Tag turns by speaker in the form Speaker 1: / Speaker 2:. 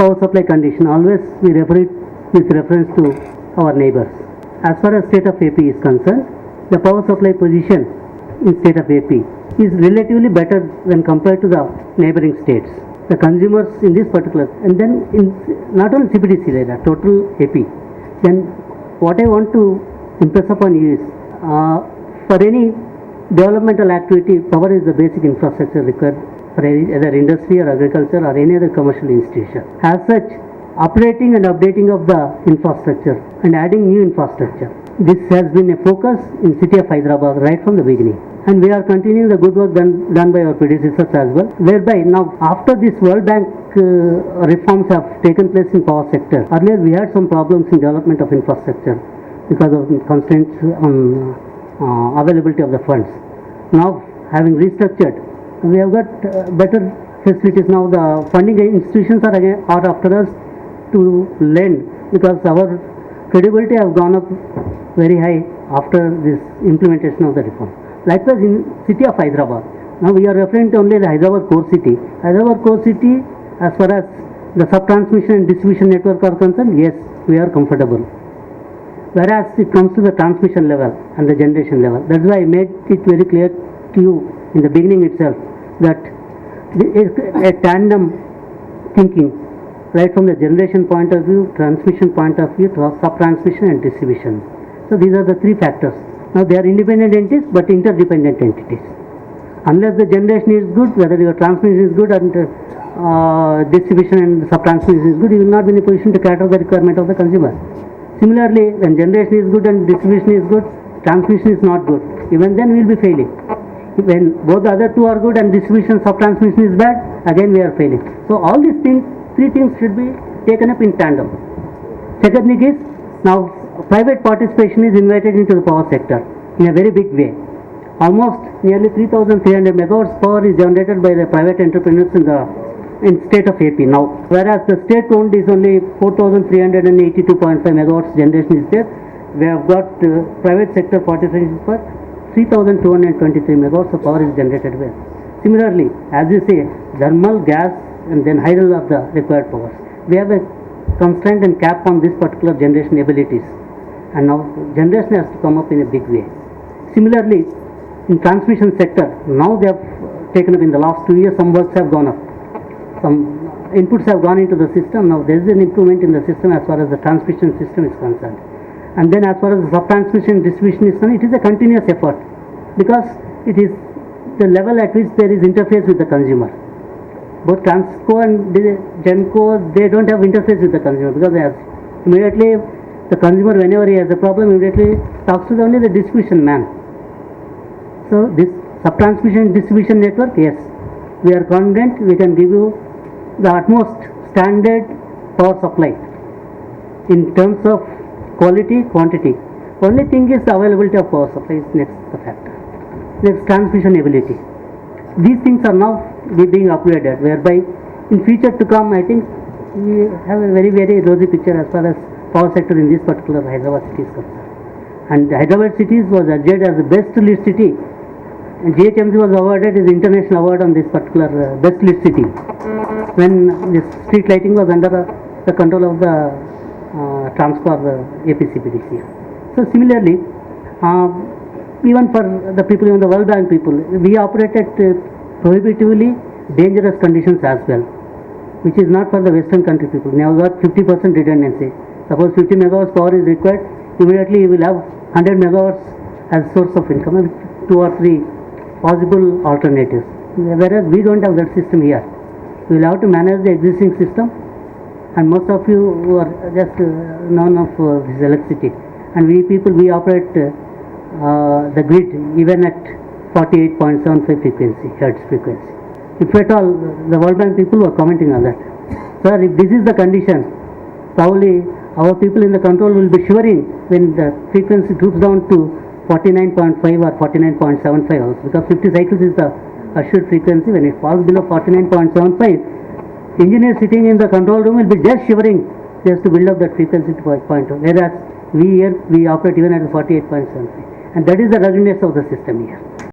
Speaker 1: power supply condition, always we refer it with reference to our neighbors. As far as state of AP is concerned, the power supply position in state of AP is relatively better when compared to the neighboring states. The consumers in this particular, and then in not only CPDC area, total AP. Then what I want to impress upon you is, for any developmental activity, power is the basic infrastructure required for either industry or agriculture or any other commercial institution. As such, operating and updating of the infrastructure and adding new infrastructure, this has been a focus in city of Hyderabad right from the beginning. And we are continuing the good work done by our predecessors as well, whereby now after this World Bank reforms have taken place in power sector, earlier we had some problems in development of infrastructure because of constraints on availability of the funds. Now having restructured, we have got better facilities. Now the funding institutions are after us to lend, because our credibility has gone up very high after this implementation of the reform. Likewise in city of Hyderabad, now we are referring to only the Hyderabad core city. Hyderabad core city, as far as the sub-transmission and distribution network are concerned, yes, we are comfortable. Whereas it comes to the transmission level and the generation level, that's why I made it very clear to you in the beginning itself that a tandem thinking, right from the generation point of view, transmission point of view, sub-transmission and distribution. So these are the three factors. Now they are independent entities but interdependent entities. Unless the generation is good, whether your transmission is good and distribution and sub-transmission is good, you will not be in a position to cater the requirement of the consumer. Similarly, when generation is good and distribution is good, transmission is not good, even then we will be failing. When both the other two are good and distribution sub-transmission is bad, again we are failing. So all these things, three things should be taken up in tandem. Second thing is, now private participation is invited into the power sector in a very big way. Almost nearly 3,300 megawatts power is generated by the private entrepreneurs in state of AP now, whereas the state owned is only 4,382.5 megawatts generation is there. We have got private sector participation for 3,223 megawatts of power is generated there. Similarly, as you say, thermal, gas and then hydro are the required powers. We have a constraint and cap on this particular generation abilities, and now generation has to come up in a big way. Similarly, in transmission sector, now they have taken up in the last 2 years, some works have gone up, some inputs have gone into the system. Now there is an improvement in the system as far as the transmission system is concerned. And then as far as the sub-transmission distribution is concerned, it is a continuous effort, because it is the level at which there is interface with the consumer. Both Transco and Genco, they don't have interface with the consumer, because immediately the consumer, whenever he has a problem, immediately talks to only the distribution man. So this sub-transmission distribution network, yes, we are confident we can give you the utmost standard power supply in terms of quality, quantity. Only thing is the availability of power supply is next the factor. Next, transmission ability. These things are now being upgraded, whereby in future to come, I think we have a very, very rosy picture as far as power sector in this particular Hyderabad city is concerned. And Hyderabad city was adjudged as the best lit city, and GHMC was awarded as international award on this particular best lit city, when this street lighting was under the control of the Transco, the APCPDC. So similarly, even for the people, even the World Bank people, we operate at prohibitively dangerous conditions as well, which is not for the Western country people. Now we have got 50% redundancy. Suppose 50 megawatts power is required, immediately you will have 100 megawatts as source of income, and 2 or 3 possible alternatives. Whereas we don't have that system here. We will have to manage the existing system, and most of you who are just known of this electricity, and we people, we operate the grid even at 48.75 frequency, hertz frequency. If at all, the World Bank people were commenting on that. Sir, if this is the condition, probably our people in the control will be shivering when the frequency droops down to 49.5 or 49.75 also, because 50 cycles is the assured frequency. When it falls below 49.75, engineers sitting in the control room will be just shivering just to build up that frequency to point. Whereas we here, we operate even at 48.75, and that is the ruggedness of the system here.